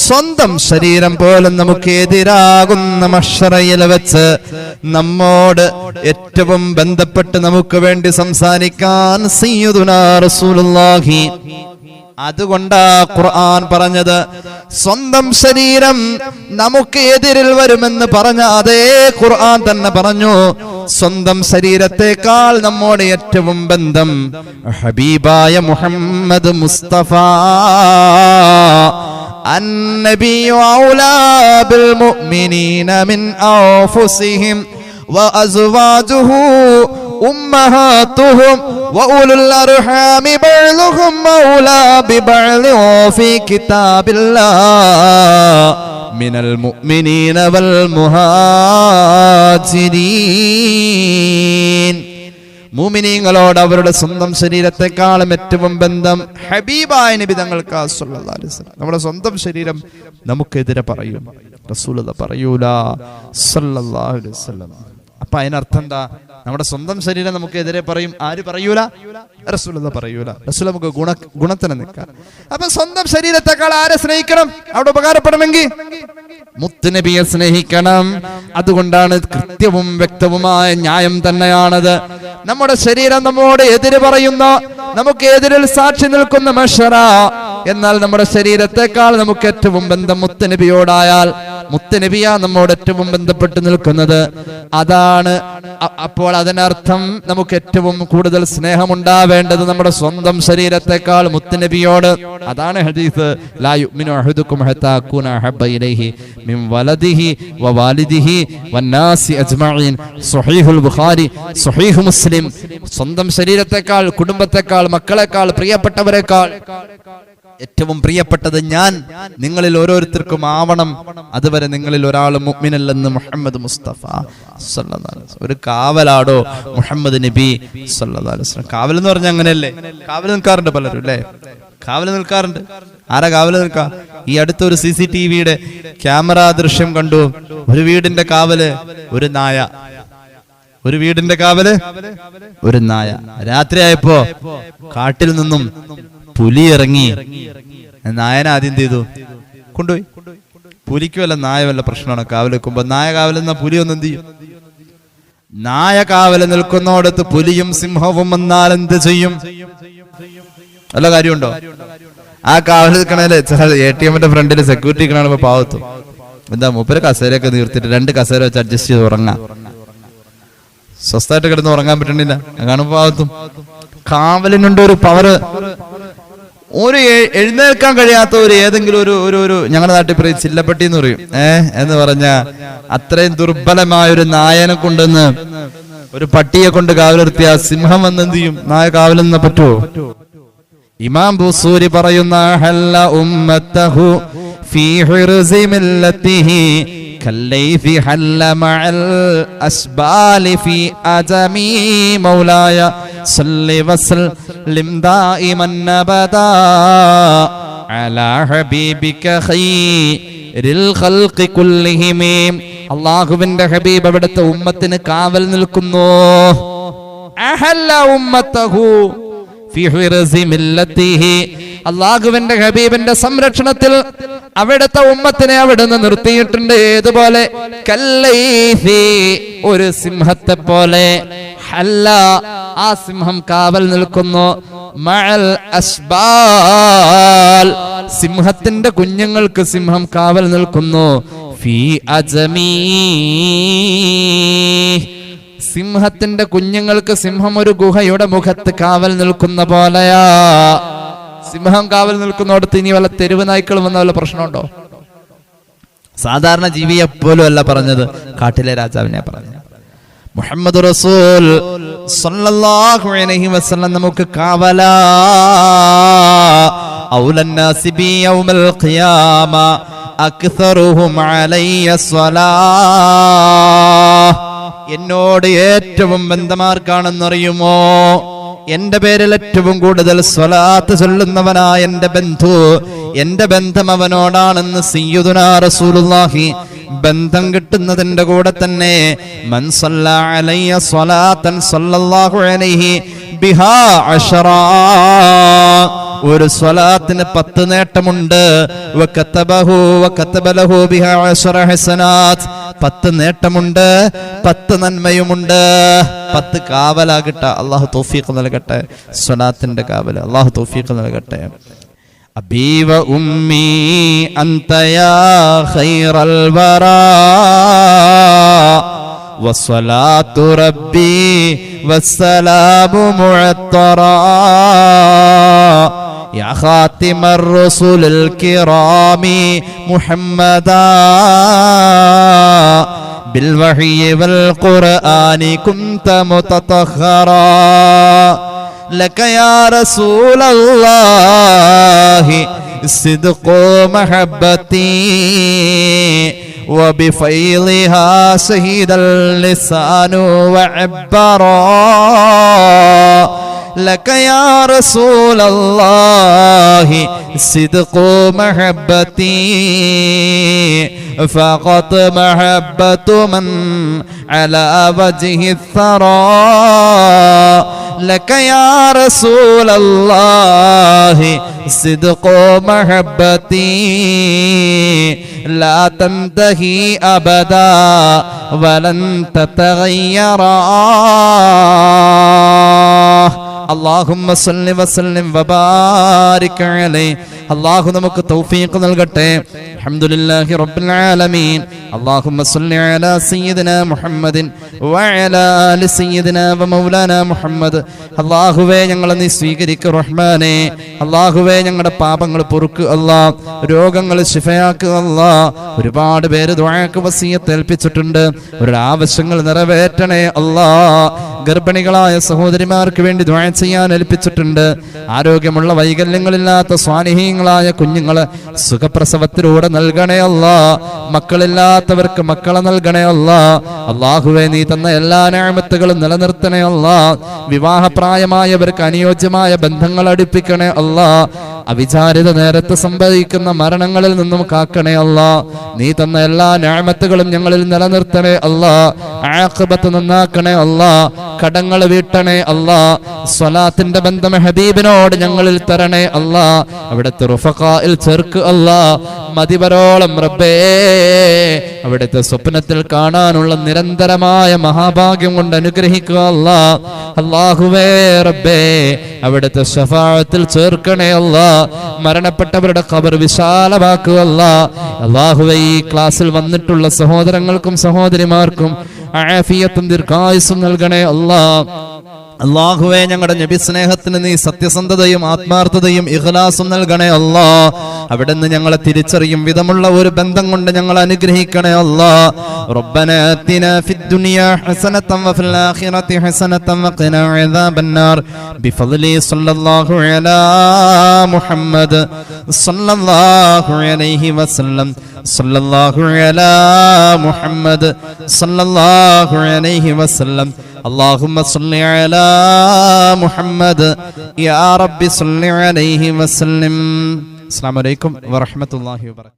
സ്വന്തം ശരീരം പോലും നമുക്കെതിരാകുന്ന മഹ്ശറയിൽ വെച്ച് നമ്മോട് ഏറ്റവും ബന്ധപ്പെട്ട് നമുക്ക് വേണ്ടി സംസാരിക്കാൻ സയ്യിദുനാ റസൂലുള്ളാഹി. അതുകൊണ്ടാ ഖുർആൻ പറഞ്ഞത്, സ്വന്തം ശരീരം നമുക്ക് എതിരിൽ വരുമെന്ന് പറഞ്ഞ അതേ ഖുർആൻ തന്നെ പറഞ്ഞു, സ്വന്തം ശരീരത്തെക്കാൾ നമ്മോട് ഏറ്റവും ബന്ധം ഹബീബായ മുഹമ്മദ് മുസ്തഫ. അന്നബിയു ഔലാ ബിൽ മുഅ്മിനീന മിൻ അൻഫുസിഹിം വഅസ്വാജുഹു ഉമ്മഹാതുഹും വഉലുൽ അർഹാമി ബഅ്ദുഹും ഔലാ ബിബഅ്ദി ഫീ കിതാബില്ലാഹ് മിനൽ മുഅ്മിനീന വൽ മുഹാജിരീൻ. മുഅ്മിനീങ്ങളോട് അവരുടെ സ്വന്തം ശരീരത്തെക്കാളും ഏറ്റവും ബന്ധം ഹബീബായ നബി തങ്ങൾക്ക് സല്ലല്ലാഹു അലൈഹി വസല്ലം. നമ്മുടെ സ്വന്തം ശരീരം നമുക്കെതിരെ പറയും, റസൂലുള്ളാഹി പറയൂല സല്ലല്ലാഹു അലൈഹി വസല്ലം. അപ്പൊ അതിനർത്ഥം എന്താ? നമ്മുടെ സ്വന്തം ശരീരം നമുക്കെതിരെ പറയും. ആര് പറയൂല? റസൂലുള്ളാഹി പറയൂല. റസൂൽ നമുക്ക് ഗുണത്തിന് നിൽക്കാം. അപ്പൊ സ്വന്തം ശരീരത്തെക്കാൾ ആരെ സ്നേഹിക്കണം? അവിടെ ഉപകാരപ്പെടണമെങ്കിൽ മുത്തുനബിയെ സ്നേഹിക്കണം. അതുകൊണ്ടാണ് കൃത്യവും വ്യക്തവുമായ ന്യായം തന്നെയാണത്. നമ്മുടെ ശരീരം നമ്മോട് എതിര് പറയുന്ന, നമുക്ക് എതിരിൽ സാക്ഷി നിൽക്കുന്ന മഹ്ശറ, എന്നാൽ നമ്മുടെ ശരീരത്തെക്കാൾ നമുക്ക് ഏറ്റവും ബന്ധം മുത്തുനബിയോടായാൽ മുത്തുനബിയാ നമ്മോട് ഏറ്റവും ബന്ധപ്പെട്ട് നിൽക്കുന്നത്. അതാണ്. അപ്പോൾ അതിനർത്ഥം നമുക്ക് ഏറ്റവും കൂടുതൽ സ്നേഹമുണ്ടാവേണ്ടത് നമ്മുടെ സ്വന്തം ശരീരത്തെക്കാൾ മുത്തുനബിയോട്. അതാണ് ഹദീസ്, ലാ യുഅ്മിനു അഹദുക്കും ഹത്താ അകൂന അഹബ്ബ ഇലൈഹി മിൻ വലദിഹി വവാലിദിഹി വന്നാസി അജ്മഈൻ. സ്വഹീഹുൽ ബുഖാരി, സ്വഹീഹ് മുസ്ലിം. സ്വന്തം ശരീരത്തെക്കാൾ, കുടുംബത്തെക്കാൾ, മക്കളെക്കാൾ, പ്രിയപ്പെട്ടവരെക്കാൾ ഏറ്റവും പ്രിയപ്പെട്ടത് ഞാൻ നിങ്ങളിൽ ഓരോരുത്തർക്കും ആവണം. അതുവരെ നിങ്ങളിൽ ഒരാൾ മുഅ്മിനല്ലെന്ന് മുഹമ്മദ് മുസ്തഫ സല്ലല്ലാഹു അലൈഹി വസല്ലം. ഒരു കാവലാടോ മുഹമ്മദ് നബി സല്ലല്ലാഹു അലൈഹി വസല്ലം. കാവൽ എന്ന് പറഞ്ഞാൽ അങ്ങനെയല്ലേ? കാവൽ നിൽക്കാറുണ്ട് പലരും, അല്ലേ? കാവൽ നിൽക്കാറുണ്ട്. ആരാ കാവൽ നിൽക്കാ? ഈ അടുത്തൊരു CCTV-യുടെ ക്യാമറ ദൃശ്യം കണ്ടു. ഒരു വീടിന്റെ കാവല് ഒരു നായ. ഒരു വീടിന്റെ കാവല് ഒരു നായ. രാത്രിയായപ്പോ കാട്ടിൽ നിന്നും പുലി ഇറങ്ങി. നായനെ ആദ്യം എന്ത് ചെയ്തു? കൊണ്ടുപോയി. പുലിക്ക് വല്ല നായ വല്ല പ്രശ്നമാണോ കാവൽ നിൽക്കുമ്പോ? നായ കാവൽ നിന്ന പുലി ഒന്നും എന്ത് ചെയ്യും? നായ കാവൽ നിൽക്കുന്നോടത്ത് പുലിയും സിംഹവും വന്നാൽ എന്ത് ചെയ്യും? വല്ല കാര്യമുണ്ടോ? ആ കാവൽ നിൽക്കണല്ലേ ചില ATM-ന്റെ ഫ്രണ്ടിൽ സെക്യൂരിറ്റി കാണുമ്പോ പാവത്തും. എന്താ മൂപ്പര് കസേരയൊക്കെ നീർത്തിട്ട് 2 കസേര വെച്ച് അഡ്ജസ്റ്റ് ചെയ്ത് ഉറങ്ങാം. സ്വസ്ഥമായിട്ട് കിടന്ന് ഉറങ്ങാൻ പറ്റണില്ല, കാണുമ്പോ പാവത്തും. കാവലിനുണ്ട് ഒരു പവറ്. ഒരു എഴുന്നേൽക്കാൻ കഴിയാത്ത ഒരു ഏതെങ്കിലും ഒരു ഞങ്ങളുടെ നാട്ടിൽ പറയും ചില്ലപ്പെട്ടി എന്ന് പറയും. എന്ന് പറഞ്ഞ അത്രയും ദുർബലമായ ഒരു നായനെ കൊണ്ടുവന്ന് ഒരു പട്ടിയെ കൊണ്ട് കാവലിർത്തിയ സിംഹം വന്ന് എന്ത് ചെയ്യും? നായ കാവലെന്ന പറ്റുമോ? ഇമാം ബുസൂരി പറയുന്ന ഹല്ല ഉമ്മത്തഹു ഫീ ഹിർസി മില്ലത്തിഹി കല്ലൈഫി ഹല്ല മഅൽ അസ്ബാലി ഫീ അജമി മൗലായ സല്ലി വസല്ലിം ദായിമൻ അബദാ അലാ ഹബീബിക ഖൈറിൽ ഖൽഖി കുല്ലിഹിം. അല്ലാഹുവിന്റെ ഹബീബ് അവിടുത്തെ ഉമ്മത്തിന് കാവൽ നിൽക്കുന്നു. അഹല്ല ഉമ്മത്തഹു ഫീ ഹിർസി മില്ലത്തിഹി. അല്ലാഹുവിന്റെ ഹബീബിന്റെ സംരക്ഷണത്തിൽ അവിടുത്തെ ഉമ്മത്തിനെ അവിടുന്ന് നിർത്തിയിട്ടുണ്ട്. ഏതുപോലെ? കല്ലൈഫി, ഒരു സിംഹത്തെ പോലെ. ഹല്ല, ആ സിംഹം കാവൽ നിൽക്കുന്നു. മഅൽ അസ്ബാൽ, സിംഹത്തിന്റെ കുഞ്ഞുങ്ങൾക്ക് സിംഹം കാവൽ നിൽക്കുന്നു. ഫീ അജമീ, സിംഹത്തിന്റെ കുഞ്ഞുങ്ങൾക്ക് സിംഹം ഒരു ഗുഹയുടെ മുഖത്ത് കാവൽ നിൽക്കുന്ന പോലെയാ. സിംഹം കാവൽ നിൽക്കുന്നിടത്ത് ഇനി വല്ല തെരുവ് നായ്ക്കളും വന്ന വല്ല പ്രശ്നമുണ്ടോ? സാധാരണ ജീവിയെ പോലും അല്ല പറഞ്ഞത്, കാട്ടിലെ രാജാവിനെ പറഞ്ഞു. മുഹമ്മദ് റസൂൽ സല്ലല്ലാഹു അലൈഹി വസല്ലം നമുക്ക് കാവലാ. ഔലൻ നാസി ബി യൗമൽ ഖിയാമ അക്സറുഹും അലയ്യ സ്വലാ. എന്നോട് ഏറ്റവും ബന്ധമാർക്കാണെന്നറിയുമോ? എന്റെ പേരിൽ ഏറ്റവും കൂടുതൽ സ്വലാത്ത് ചൊല്ലുന്നവനായ എന്റെ ബന്ധു, എന്റെ ബന്ധം അവനോടാണെന്ന് സയ്യിദുനാ റസൂലുള്ളാഹി. ബന്ധം കിട്ടുന്നതിന്റെ കൂടെ തന്നെ മൻ സല്ലല്ലാ അലൈഹി സ്വലാത്തൻ സല്ലല്ലാഹു അലൈഹി ബിഹാ അശറാ, ഒരു സ്വലാത്തിന് 10 നേട്ടമുണ്ട്. വകതബഹു വകതബലഹു ബിഹാ അശറ ഹസനാത്ത്, 10 നേട്ടമുണ്ട്, 10 നന്മയുമുണ്ട്. 10 കാവലാകട്ടെ. അല്ലാഹു തൗഫീഖ് നൽകട്ടെ. സ്വലാത്തിന്റെ കാവൽ അല്ലാഹു തൗഫീഖ് നൽകട്ടെ. അബീ വ ഉമ്മീ അൻത യാ ഖൈറൽ വറാ വസ്സലാത്തു റബ്ബി വസ്സലാമു മുഅത്തറാ യാ ഖാതിമർ റസൂലിൽ കിറാമി മുഹമ്മദാ ബിൽ വഹയി വൽ ഖുർആനി കുൻത മുതതഖറാ ലക യാ റസൂലല്ലാഹി സിദ്ഖു മഹബ്ബതി وبفيضها شهد اللسان وعبرا لك يا رسول الله صدق محبتي فقط محبة من على وجه الثرى لك يا رسول الله صدق محبتي لا تنتهي أبدا ولن تتغيرا اللهم صل وسلم وبارك عليه. അല്ലാഹു നമുക്ക് തൗഫീഖ് നൽകട്ടെ. അൽഹംദുലില്ലാഹി റബ്ബിൽ ആലമീൻ. اللهم صل على سيدنا محمد وعلى آل سيدنا ومولانا محمد. അല്ലാഹുവേ ഞങ്ങളെ നീ സ്വീകരിക്കു റഹ്മാനേ. അല്ലാഹുവേ ഞങ്ങളുടെ പാപങ്ങൾ പൊറുക്ക് അല്ലാഹ്, രോഗങ്ങൾ ശിഫയാക്കുക അല്ലാഹ്. ഒരുപാട് പേര് ദുആക്ക് വസിയത്ത് ഏൽപ്പിച്ചിട്ടുണ്ട്. അവരുടെ ആവശ്യങ്ങൾ നിറവേറ്റണേ അല്ലാഹ്. ഗർഭിണികളായ സഹോദരിമാർക്ക് വേണ്ടി ദുആ ചെയ്യാൻ ഏൽപ്പിച്ചിട്ടുണ്ട്. ആരോഗ്യമുള്ള വൈകല്യങ്ങളില്ലാത്ത സ്വാലിഹീങ്ങളായ കുഞ്ഞുങ്ങളെ സുഖപ്രസവത്തിലൂടെ നൽകണേ അല്ലാഹ്. മക്കളില്ലാത്തവർക്ക് മക്കളെ നൽകണേ അല്ലാഹ്. അല്ലാഹുവേ നീ തന്ന എല്ലാ നിഅമത്തുകളും നിലനിർത്തണേ അല്ലാഹ്. വിവാഹപ്രായമായവർക്ക് അനുയോജ്യമായ ബന്ധങ്ങൾ അടുപ്പിക്കണേ അല്ലാഹ്. അവിചാരിത നേരത്ത് സംഭവിക്കുന്ന മരണങ്ങളിൽ നിന്നും കാക്കണേ അല്ലാഹ്. നീ തന്ന എല്ലാ നിഅമത്തുകളും ഞങ്ങളിൽ നിലനിർത്തണേ അല്ലാഹ്. ആഖിബത്ത് നന്നാക്കണേ അല്ലാഹ്. കടങ്ങൾ വീട്ടണേ അല്ലാഹ്. സ്വലാത്തിന്റെ ബന്ധം ഹബീബിനോട് ഞങ്ങളിൽ തരണേ അല്ലാഹ്. അവിടുത്തെ റുഫഖായിൽ ചേർക്ക് അല്ലാഹ്. മതിവരോളം റബ്ബേ അവിടുത്തെ സ്വപ്നത്തിൽ കാണാനുള്ള നിരന്തരമായ മഹാഭാഗ്യം കൊണ്ട് അനുഗ്രഹിക്കുക അല്ലാഹ്. അല്ലാഹുവേ റബ്ബേ അവിടുത്തെ ശഫാഅത്തിൽ ചേർക്കണേ അല്ലാഹ്. മരണപ്പെട്ടവരുടെ ഖബർ വിശാലമാക്കുക അല്ലാഹ്. അല്ലാഹുവേ ഈ ക്ലാസ്സിൽ വന്നിട്ടുള്ള സഹോദരങ്ങൾക്കും സഹോദരിമാർക്കും ആഫിയത്തും ദീർഘായുസ്സും നൽകണേ അല്ലാഹ്. അല്ലാഹുവേ ഞങ്ങളുടെ നബി സ്നേഹത്തിന് നീ സത്യസന്ധതയും ആത്മാർത്ഥതയും ഇഖ്ലാസും നൽകണേ അല്ലാഹ്. അവിടുന്ന് ഞങ്ങളെ തിരിച്ചറിയും വിധമുള്ള ഒരു ബന്ധം കൊണ്ട് ഞങ്ങളെ അനുഗ്രഹിക്കണേ അല്ലാഹ്. റബ്ബനാ ആതിനാ ഫിദ് ദുനിയാ ഹസനതൻ വഫിൽ ആഖിറതി ഹസനതൻ വഖിനാ അദാബന്നാർ ബിഫദ്ലി സ്വല്ലല്ലാഹു അലാ മുഹമ്മദ് സ്വല്ലല്ലാഹു അലൈഹി വസല്ലം സ്വല്ലല്ലാഹു അലാ മുഹമ്മദ് സ്വല്ലല്ലാഹു അലൈഹി വസല്ലം. اللهم صل على محمد يا رب صل عليه وسلم. السلام عليكم ورحمة الله وبركاته.